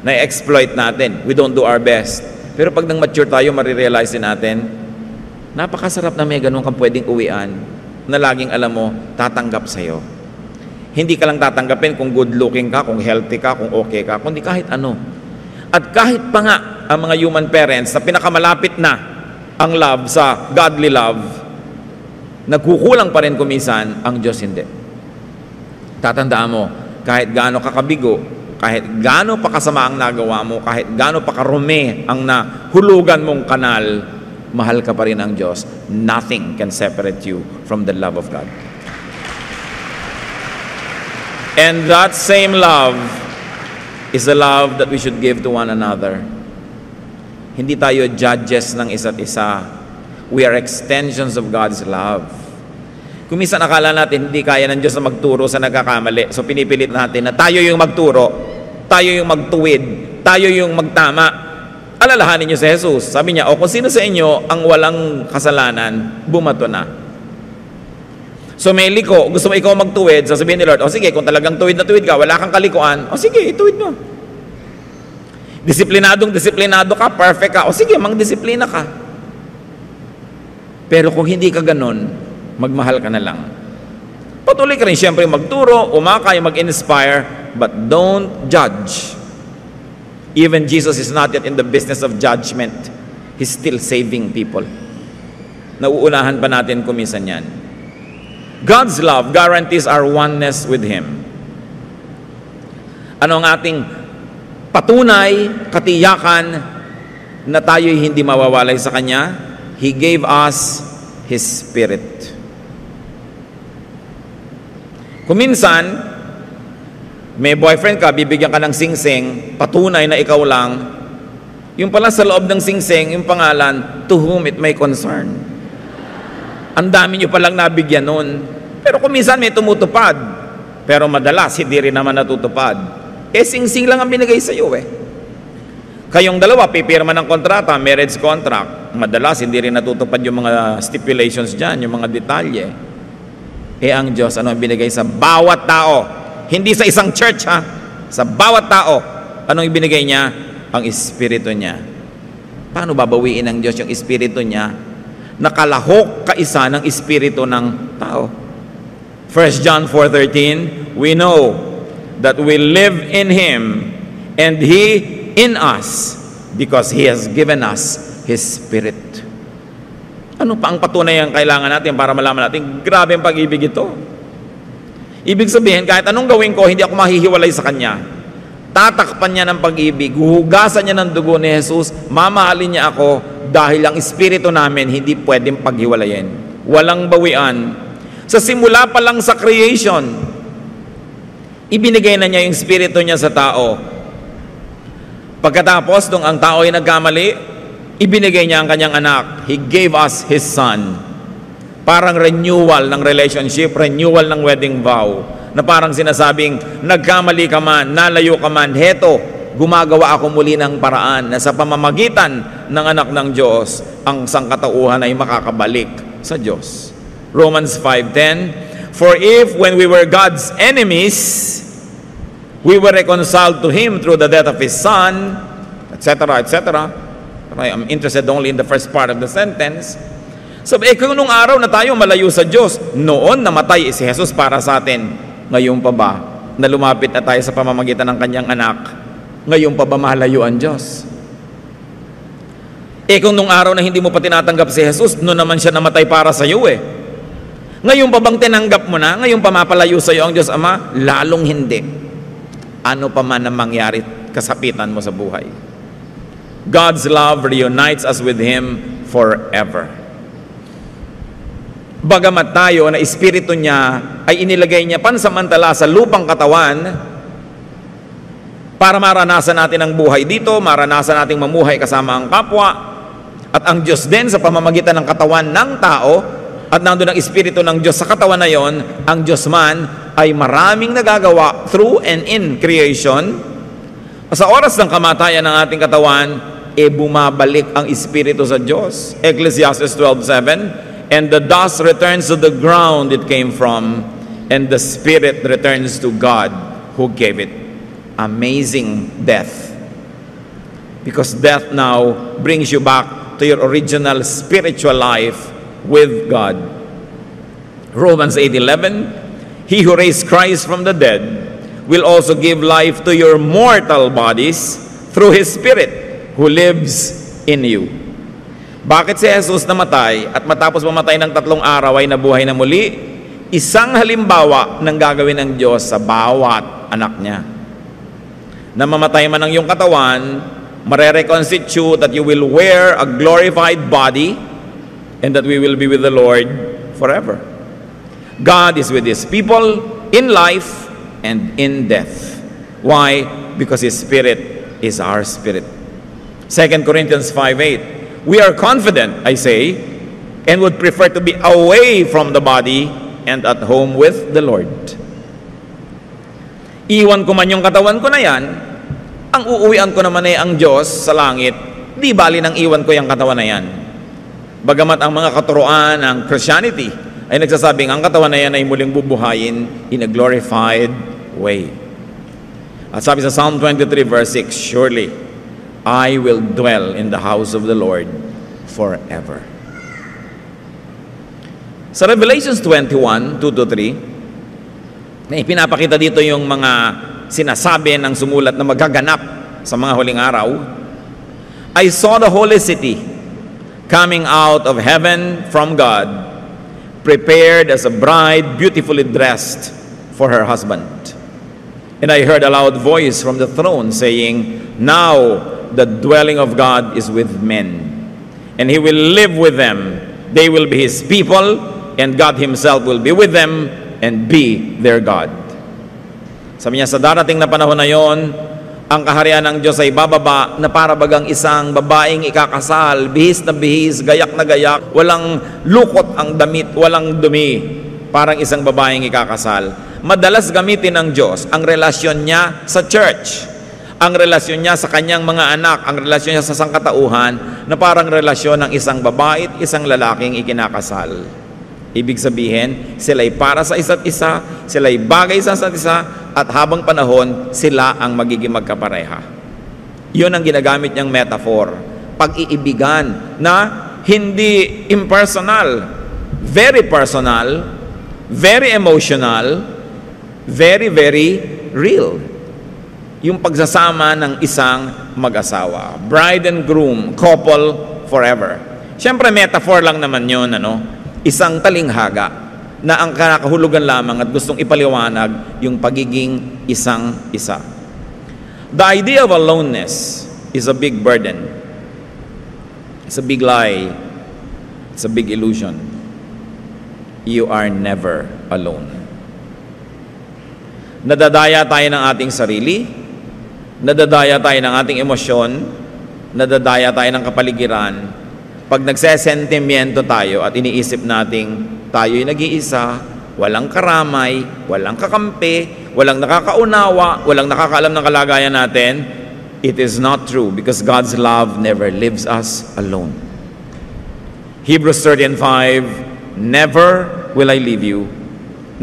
na-exploit natin. We don't do our best. Pero pag nang mature tayo, marirealize din natin, napakasarap na may ganun kang pwedeng uwian, na laging alam mo, tatanggap sa'yo. Hindi ka lang tatanggapin kung good looking ka, kung healthy ka, kung okay ka, kundi kahit ano. At kahit pa nga ang mga human parents na pinakamalapit na ang love sa godly love, nagkukulang pa rin kumisan, ang Diyos hindi. Tatandaan mo, kahit gaano ka kabigo, kahit gaano pa kasama ang nagawa mo, kahit gaano pa karumi ang nahulugan mong kanal, mahal ka pa rin ang Diyos. Nothing can separate you from the love of God. And that same love is the love that we should give to one another. Hindi tayo judges ng isa't isa. We are extensions of God's love. Kung minsan akala natin hindi kaya ng Diyos na magturo sa nagkakamali, so pinipilit natin na tayo yung magturo, tayo yung magtuwid, tayo yung magtama. Alalahanin niyo si Jesus. Sabi niya, kung sino sa inyo ang walang kasalanan, bumato na. So may liko, gusto mo ikaw magtuwid, sasabihin ni Lord, sige, kung talagang tuwid na tuwid ka, wala kang kalikuan, sige, ituwid mo. Disiplinado ka, perfect ka, sige, mang-disiplina ka. Pero kung hindi ka ganon, magmahal ka na lang. Patuloy ka rin siyempre magturo, umakay, mag-inspire, but don't judge. Even Jesus is not yet in the business of judgment. He's still saving people. Nauunahan pa natin kumisan yan. God's love guarantees our oneness with Him. Ano ang ating patunay, katiyakan na tayo'y hindi mawawalay sa Kanya? He gave us His Spirit. Kung minsan, may boyfriend ka, bibigyan ka ng singsing, patunay na ikaw lang, yung pala sa loob ng singsing, yung pangalan, to whom it may concern. Ang dami nyo palang nabigyan nun. Pero kung minsan may tumutupad, pero madalas hindi rin naman natutupad. Singsing lang ang binigay sa iyo Kayong dalawa, pipirma ng kontrata, marriage contract. Madalas hindi rin natutupad yung mga stipulations dyan, yung mga detalye. Ang Diyos, ano ang binigay sa bawat tao? Hindi sa isang church, ha? Sa bawat tao. Anong ibinigay niya? Ang Espiritu niya. Paano babawiin ng Diyos yung Espiritu niya? Nakalahok kaisa ng Espiritu ng tao. 1 John 4:13, we know that we live in Him and He in us because He has given us His Spirit. Ano pa ang patunay ang kailangan natin para malaman natin, grabe ang pag-ibig ito. Ibig sabihin, kahit anong gawin ko, hindi ako mahihiwalay sa Kanya. Tatakpan niya ng pag-ibig, huhugasan niya ng dugo ni Jesus, mamahalin niya ako dahil ang Espiritu namin hindi pwedeng paghiwalayin. Walang bawian. Sa simula pa lang sa creation, ibinigay na niya yung Espiritu niya sa tao. Pagkatapos, nung ang tao ay nagkamali, ibinigay niya ang kanyang anak. He gave us His Son. Parang renewal ng relationship, renewal ng wedding vow. Na parang sinasabing, nagkamali ka man, nalayo ka man, heto, gumagawa ako muli ng paraan na sa pamamagitan ng anak ng Diyos, ang sangkatauhan ay makakabalik sa Diyos. Romans 5:10, for if when we were God's enemies, we were reconciled to Him through the death of His Son, etc., etc., I'm interested only in the first part of the sentence. Sabi, kung nung araw na tayo malayo sa Diyos, noon namatay si Jesus para sa atin. Ngayon pa ba, na lumapit na tayo sa pamamagitan ng Kanyang anak, ngayon pa ba mahalayo ang Diyos? Kung nung araw na hindi mo pa tinatanggap si Jesus, noon naman siya namatay para sa iyo Ngayon pa bang tinanggap mo na? Ngayon pa mapalayo sa iyo ang Diyos Ama? Lalong hindi. Ano pa man ang mangyari, kasapitan mo sa buhay. God's love reunites us with Him forever. Bagamat tayo na Espiritu niya ay inilagay niya pansamantala sa lupang katawan para maranasan natin ang buhay dito, maranasan nating mamuhay kasama ang kapwa, at ang Diyos din sa pamamagitan ng katawan ng tao, at nandun ang Espiritu ng Diyos sa katawan na yon, ang Diyos man ay maraming nagagawa through and in creation. Sa oras ng kamatayan ng ating katawan, bumabalik ang Espiritu sa Diyos. Ecclesiastes 12:7, and the dust returns to the ground it came from, and the Spirit returns to God who gave it. Amazing death. Because death now brings you back to your original spiritual life with God. Romans 8:11, He who raised Christ from the dead will also give life to your mortal bodies through His Spirit who lives in you. Bakit si Jesus namatay at matapos mamatay ng 3 araw ay nabuhay na muli? Isang halimbawa ng gagawin ng Diyos sa bawat anak niya. Na mamatay man ang iyong katawan, mare-reconstitute that you will wear a glorified body and that we will be with the Lord forever. God is with His people in life and in death. Why? Because His Spirit is our spirit. 2 Corinthians 5:8, we are confident, I say, and would prefer to be away from the body and at home with the Lord. Iwan ko man yung katawan ko na yan, ang uuwian ko naman ay ang Diyos sa langit, di bali nang iwan ko yung katawan na yan. Bagamat ang mga katuruan ng Christianity ay nagsasabing ang katawan na yan ay muling bubuhayin in a glorified way. At sabi sa Psalm 23 verse 6, surely I will dwell in the house of the Lord forever. Sa Revelations 21, 2-3, na ipinapakita dito yung mga sinasabi ng sumulat na magaganap sa mga huling araw. I saw the holy city coming out of heaven from God, prepared as a bride beautifully dressed for her husband. And I heard a loud voice from the throne saying, now the dwelling of God is with men, and he will live with them. They will be his people, and God himself will be with them and be their God. Sabi niya, sa darating na panahon na yon, ang kaharian ng Diyos ay bababa na para bagang isang babaeng ikakasal, bihis na bihis, gayak na gayak, walang lukot ang damit, walang dumi, parang isang babaeng ikakasal. Madalas gamitin ng Diyos ang relasyon niya sa church, ang relasyon niya sa kanyang mga anak, ang relasyon niya sa sangkatauhan, na parang relasyon ng isang babae at isang lalaking ikinakasal. Ibig sabihin, sila'y para sa isa't isa, sila'y bagay sa isa't isa, at habang panahon, sila ang magiging magkapareha. Yun ang ginagamit niyang metaphor. Pag-iibigan na hindi impersonal, very personal, very emotional, very, very real. Yung pagsasama ng isang mag-asawa. Bride and groom, couple forever. Siyempre, metaphor lang naman yun, isang talinghaga na ang kinakahulugan lamang at gustong ipaliwanag yung pagiging isang-isa. The idea of aloneness is a big burden. It's a big lie. It's a big illusion. You are never alone. Nadadaya tayo ng ating sarili, nadadaya tayo ng ating emosyon, nadadaya tayo ng kapaligiran. Pag nagsesentimiento tayo at iniisip nating tayo'y nag-iisa, walang karamay, walang kakampi, walang nakakaunawa, walang nakakaalam ng kalagayan natin, it is not true because God's love never leaves us alone. Hebrews 13:5, never will I leave you,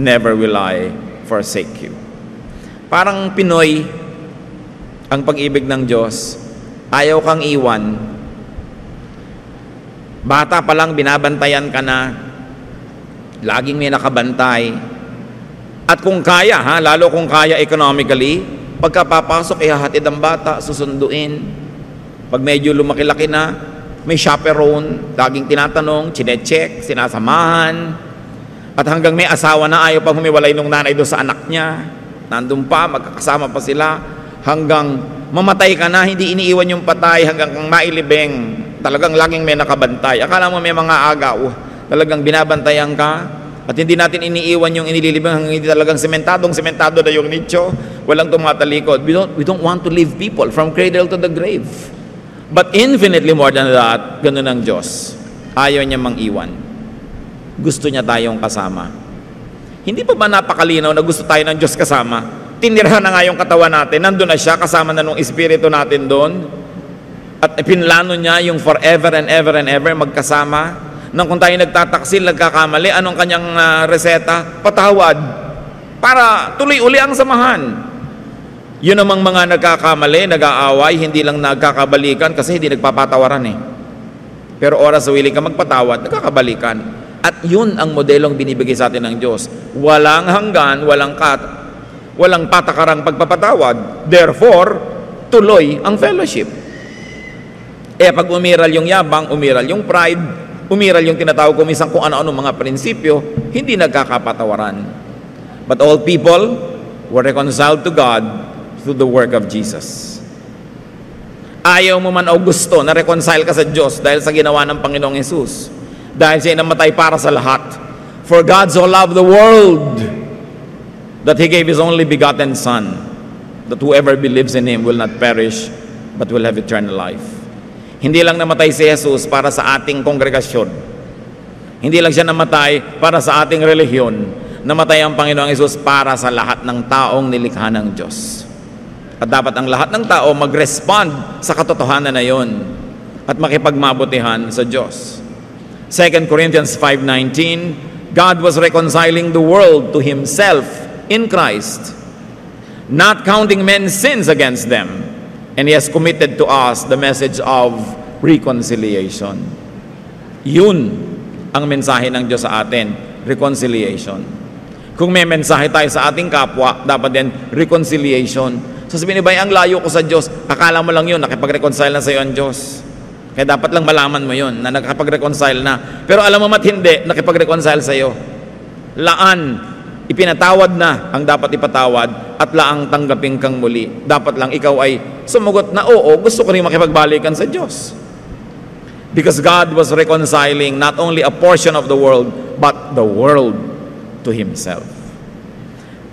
never will I forsake you. Parang Pinoy ang pag-ibig ng Diyos, ayaw kang iwan. Bata pa lang binabantayan ka na, laging may nakabantay. At kung kaya, lalo kung kaya economically, pagkapapasok, ihahatid ang bata, susunduin. Pag medyo lumaki-laki na, may chaperone, laging tinatanong, chinecheck, sinasamahan. At hanggang may asawa na, ayaw pang humiwalay nung nanay doon sa anak niya. Nandun pa, magkakasama pa sila. Hanggang mamatay ka na, hindi iniiwan yung patay, hanggang kang mailibing. Talagang laging may nakabantay. Akala mo may mga agaw. Talagang binabantayan ka. At hindi natin iniiwan yung inililibing hanggang hindi talagang sementado na yung nicho. Walang tumatalikod. We don't want to leave people from cradle to the grave. But infinitely more than that, ganun ang Diyos. Ayaw niya mang-iwan. Gusto niya tayong kasama. Hindi pa ba napakalinaw na gusto tayo ng Diyos kasama? Tinirhan na nga yung katawan natin. Nandun na siya, kasama na nung espiritu natin doon. At pinlano niya yung forever and ever and ever magkasama. Nang kung tayo nagtataksil, nagkakamali, anong kanyang reseta? Patawad. Para tuloy uli ang samahan. Yun namang mga nagkakamali, nag-aaway, hindi lang nagkakabalikan kasi hindi nagpapatawaran eh. Pero oras sa willing ka magpatawad, nagkakabalikan. At yun ang modelong binibigay sa atin ng Diyos. Walang hanggan, walang patakarang pagpapatawad. Therefore, tuloy ang fellowship. Pag umiral yung yabang, umiral yung pride, umiral yung tinatawag ko minsan kung ano-ano mga prinsipyo, hindi nagkakapatawaran. But all people were reconciled to God through the work of Jesus. Ayaw mo man o gusto na reconcile ka sa Diyos dahil sa ginawa ng Panginoong Hesus. Dahil siya namatay para sa lahat. For God so loved the world that He gave His only begotten Son, that whoever believes in Him will not perish, but will have eternal life. Hindi lang namatay si Jesus para sa ating kongregasyon. Hindi lang siya namatay para sa ating relihiyon. Namatay ang Panginoong Hesus para sa lahat ng taong nilikha ng Diyos. At dapat ang lahat ng tao mag-respond sa katotohanan na yon at makipagmabutihan sa Diyos. 2 Corinthians 5:19, God was reconciling the world to Himself in Christ, not counting men's sins against them, and He has committed to us the message of reconciliation. Yun ang mensahe ng Diyos sa atin? Reconciliation. Kung may mensahe tayo sa ating kapwa, dapat din reconciliation. Sasabihin ni Bay, ang layo ko sa Diyos. Akala mo lang yun, nakipag-reconcile na sa iyo ang Diyos. Kaya dapat lang malaman mo yun, na nakapag-reconcile na. Pero alam mo mat hindi, nakipag-reconcile sa iyo. Laan, ipinatawad na ang dapat ipatawad at laang tanggapin kang muli. Dapat lang ikaw ay sumagot na, oo, gusto ko rin makipagbalikan sa Diyos. Because God was reconciling not only a portion of the world, but the world to Himself.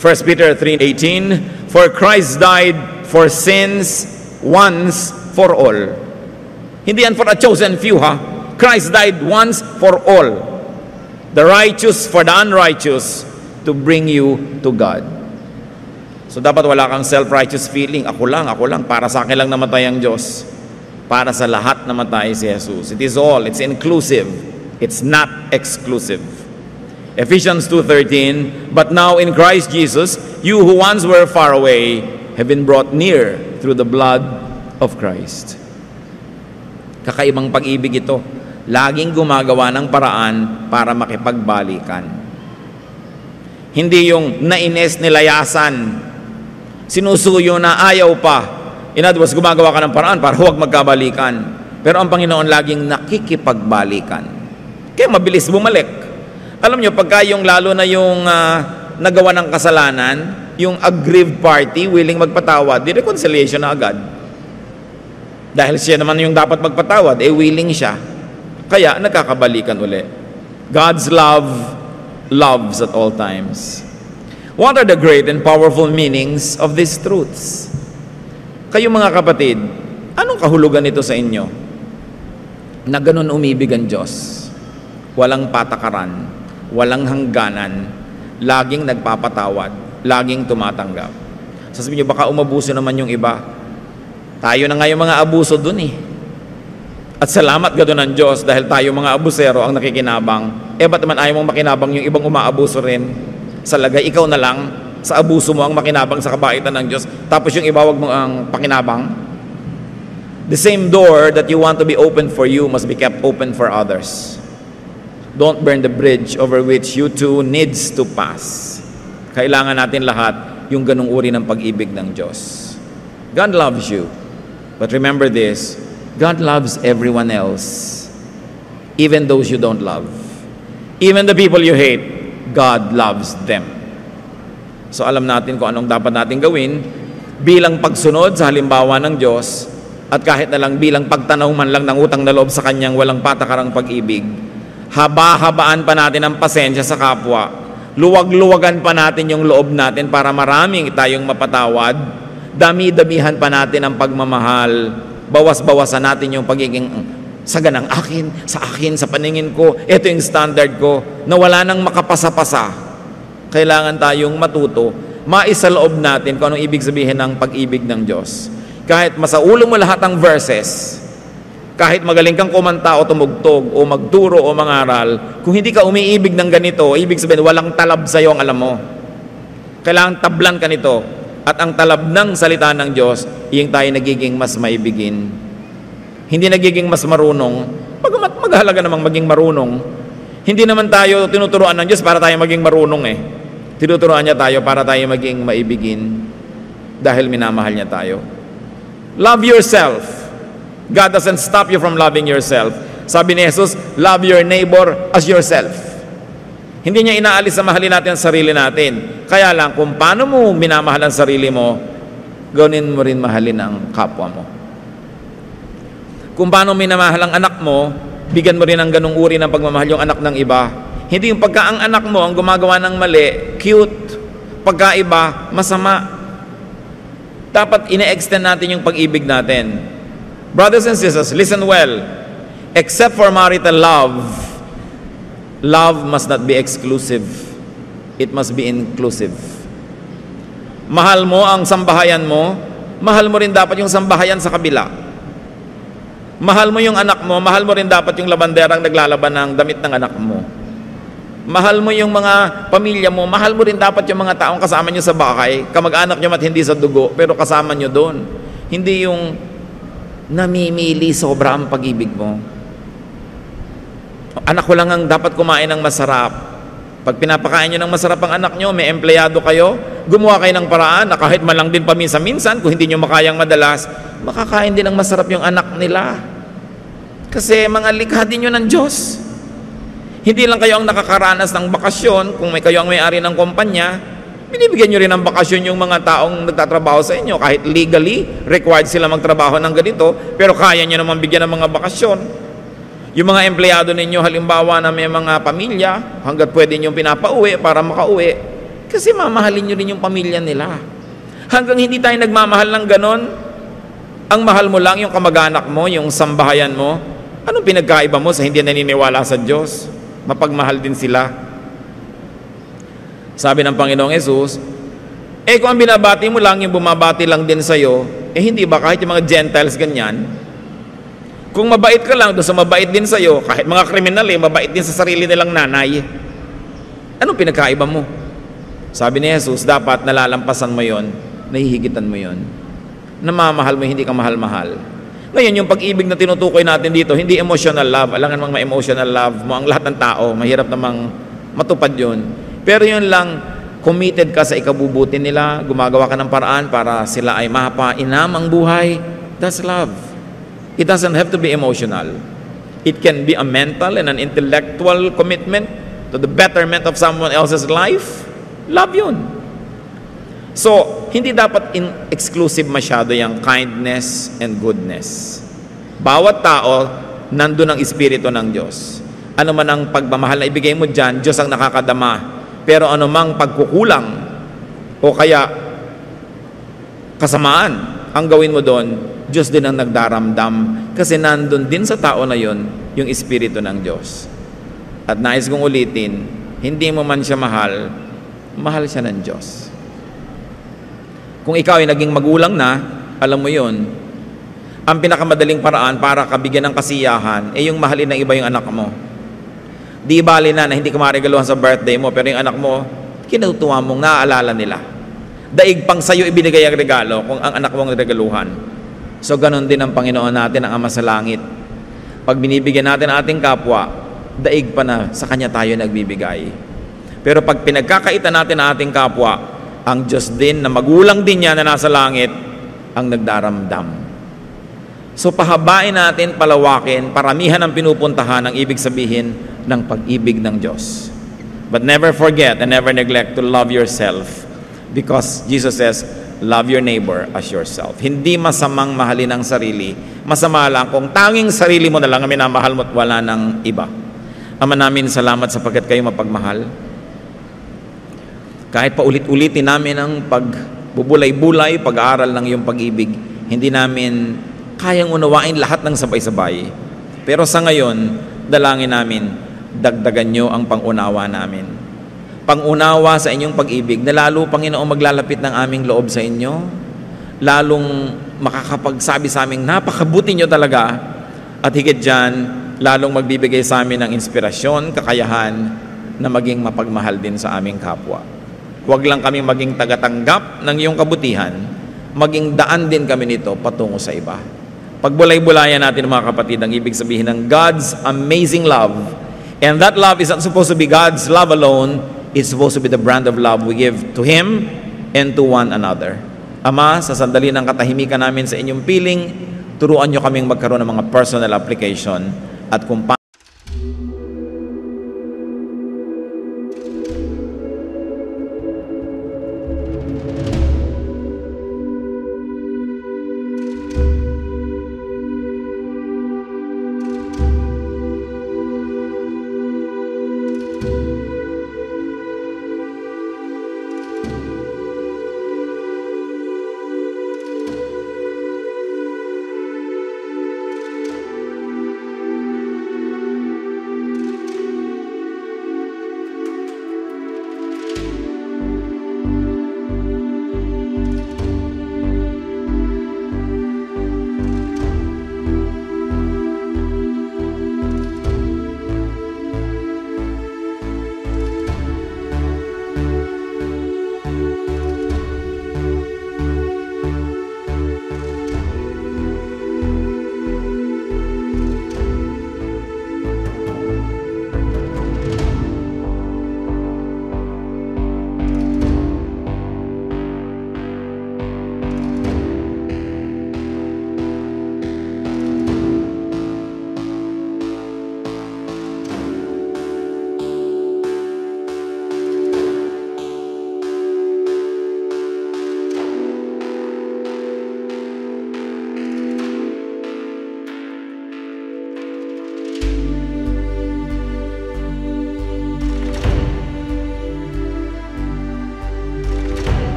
1 Peter 3:18, for Christ died for sins once for all. Hindi yan for a chosen few, ha? Christ died once for all. The righteous for the unrighteous, to bring you to God. So dapat wala kang self-righteous feeling. Ako lang, para sa akin lang namatay ang Diyos. Para sa lahat namatay si Jesus. It is all, it's inclusive. It's not exclusive. Ephesians 2:13, but now in Christ Jesus, you who once were far away have been brought near through the blood of Christ. Kakaibang pag-ibig ito. Laging gumagawa ng paraan para makipagbalikan. Hindi yung naines nilayasan, sinusuyo na ayaw pa. In other words, gumagawa ka ng paraan para huwag magkabalikan. Pero ang Panginoon laging nakikipagbalikan. Kaya mabilis bumalik. Alam nyo, pagka yung lalo na yung nagawa ng kasalanan, yung aggrieved party, willing magpatawad, di reconciliation na agad. Dahil siya naman yung dapat magpatawad, willing siya. Kaya nagkakabalikan uli. God's love loves at all times. What are the great and powerful meanings of these truths? Kayo mga kapatid, anong kahulugan nito sa inyo? Na ganun umibig ang Diyos. Walang patakaran, walang hangganan, laging nagpapatawad, laging tumatanggap. Sasabihin nyo, baka umabuso naman yung iba. Tayo na nga yung mga abuso dun eh. At salamat gano'n ng Diyos dahil tayo mga abusero ang nakikinabang. Ba't naman ayaw mong makinabang yung ibang umaabuso rin? Sa lagay, ikaw na lang, sa abuso mo ang makinabang sa kabaitan ng Diyos, tapos yung iba wag mo ang pakinabang. The same door that you want to be open for you must be kept open for others. Don't burn the bridge over which you too needs to pass. Kailangan natin lahat yung ganung uri ng pag-ibig ng Diyos. God loves you. But remember this, God loves everyone else. Even those you don't love. Even the people you hate, God loves them. So alam natin kung anong dapat natin gawin bilang pagsunod sa halimbawa ng Diyos at kahit na lang bilang pagtanaw man lang ng utang na loob sa Kanyang walang patakarang pag-ibig. Haba-habaan pa natin ang pasensya sa kapwa. Luwag-luwagan pa natin yung loob natin para maraming tayong mapatawad. Dami-damihan pa natin ang pagmamahal. Bawas-bawasan natin yung pagiging saganang akin, sa paningin ko. Ito yung standard ko na wala nang makapasa-pasa. Kailangan tayong matuto, maisaloob natin kung anong ibig sabihin ng pag-ibig ng Diyos. Kahit masaulo mo lahat ng verses, kahit magaling kang kumanta o tumugtog o magturo o mangaral, kung hindi ka umiibig ng ganito, ibig sabihin walang talab sa iyo ang alam mo. Kailangan tablan ka nito. At ang talab ng salita ng Diyos, yung tayo nagiging mas maibigin. Hindi nagiging mas marunong. Maghalaga namang maging marunong. Hindi naman tayo tinuturuan ng Diyos para tayo maging marunong eh. Tinuturuan niya tayo para tayo maging maibigin dahil minamahal niya tayo. Love yourself. God doesn't stop you from loving yourself. Sabi ni Jesus, love your neighbor as yourself. Hindi niya inaalis sa mahalin natin ang sarili natin. Kaya lang, kung paano mo minamahal ang sarili mo, gawin mo rin mahalin ang kapwa mo. Kung paano minamahal ang anak mo, bigyan mo rin ng ganung uri ng pagmamahal yung anak ng iba. Hindi yung pagka ang anak mo ang gumagawa ng mali, cute. Pagka iba, masama. Dapat ine-extend natin yung pag-ibig natin. Brothers and sisters, listen well. Except for marital love, love must not be exclusive. It must be inclusive. Mahal mo ang sambahayan mo, mahal mo rin dapat yung sambahayan sa kabila. Mahal mo yung anak mo, mahal mo rin dapat yung labanderang naglalaban ng damit ng anak mo. Mahal mo yung mga pamilya mo, mahal mo rin dapat yung mga taong kasama nyo sa bahay, kamag-anak nyo at hindi sa dugo, pero kasama nyo doon. Hindi yung namimili sobra ang pag-ibig mo. Anak ko lang ang dapat kumain ng masarap. Pag pinapakain nyo ng masarap ang anak nyo, may empleyado kayo, gumawa kayo ng paraan na kahit malang din paminsan-minsan, kung hindi nyo makayang madalas, makakain din ng masarap yung anak nila. Kasi mga likha din yun ng Diyos. Hindi lang kayo ang nakakaranas ng bakasyon, kung kayo ang may-ari ng kumpanya, binibigyan nyo rin ng bakasyon yung mga taong nagtatrabaho sa inyo. Kahit legally, required sila magtrabaho ng ganito, pero kaya nyo naman bigyan ng mga bakasyon. Yung mga empleyado ninyo, halimbawa na may mga pamilya, hanggat pwede nyo pinapauwi para makauwi, kasi mamahalin nyo rin yung pamilya nila. Hanggang hindi tayo nagmamahal ng ganon, ang mahal mo lang yung kamag-anak mo, yung sambahayan mo, anong pinagkaiba mo sa hindi naniniwala sa Diyos? Mapagmahal din sila. Sabi ng Panginoong Yesus, kung ang binabati mo lang, yung bumabati lang din sa'yo, hindi ba kahit yung mga Gentiles ganyan? Kung mabait ka lang, doon sa mabait din sa'yo, kahit mga kriminal mabait din sa sarili nilang nanay. Anong pinagkaiba mo? Sabi ni Jesus, dapat nalalampasan mo yon, nahihigitan mo yon. Namamahal mo, hindi ka mahal-mahal. Ngayon, yung pag-ibig na tinutukoy natin dito, hindi emotional love. Alangan mang ma-emotional love mo ang lahat ng tao. Mahirap namang matupad yun. Pero yun lang, committed ka sa ikabubuti nila, gumagawa ka ng paraan para sila ay mapainam ang buhay. That's love. It doesn't have to be emotional. It can be a mental and an intellectual commitment to the betterment of someone else's life. Love yun. So, hindi dapat exclusive masyado yung kindness and goodness. Bawat tao, nandun ang Espiritu ng Diyos. Ano man ang pagmamahal na ibigay mo dyan, Diyos ang nakakadama. Pero ano mang pagkukulang o kaya kasamaan ang gawin mo doon, Diyos din ang nagdaramdam kasi nandun din sa tao na yon yung Espiritu ng Diyos. At nais kong ulitin, hindi mo man siya mahal, mahal siya ng Diyos. Kung ikaw ay naging magulang na, alam mo yon, ang pinakamadaling paraan para kabigyan ng kasiyahan yung mahalin ng iba yung anak mo. Di bali na hindi ka maregaluhan sa birthday mo, pero yung anak mo, kinutuwa mong naaalala nila. Daig pang sa'yo ibinigay ang regalo kung ang anak mong regaluhan. So, ganun din ang Panginoon natin, ang Ama sa Langit. Pag binibigyan natin ang ating kapwa, daig pa na sa Kanya tayo nagbibigay. Pero pag pinagkakaitan natin ang ating kapwa, ang Diyos din na magulang din niya na nasa langit, ang nagdaramdam. So, pahabain natin, palawakin, paramihan ang pinupuntahan, ang ibig sabihin ng pag-ibig ng Diyos. But never forget and never neglect to love yourself, because Jesus says, love your neighbor as yourself. Hindi masamang mahalin ang sarili. Masama lang kung tanging sarili mo na lang ang minamahal mo at wala ng iba. Ama namin, salamat sapagkat kayo mapagmahal. Kahit paulit-ulitin namin ang pagbubulay-bulay, pag-aaral ng iyong pag-ibig, hindi namin kayang unawain lahat ng sabay-sabay. Pero sa ngayon, dalangin namin, dagdagan nyo ang pangunawa namin. Pangunawa sa inyong pag-ibig na lalo, Panginoon, maglalapit ng aming loob sa inyo, lalong makakapagsabi sa aming napakabuti nyo talaga, at higit dyan, lalong magbibigay sa amin ng inspirasyon, kakayahan na maging mapagmahal din sa aming kapwa. Huwag lang kami maging tagatanggap ng iyong kabutihan, maging daan din kami nito patungo sa iba. Pagbulay-bulayan natin, mga kapatid, ang ibig sabihin ng God's amazing love. And that love is not supposed to be God's love alone. It's supposed to be the brand of love we give to Him and to one another. Ama, sa sandali ng katahimikan namin sa inyong piling, turuan nyo kaming magkaroon ng mga personal application at kung pa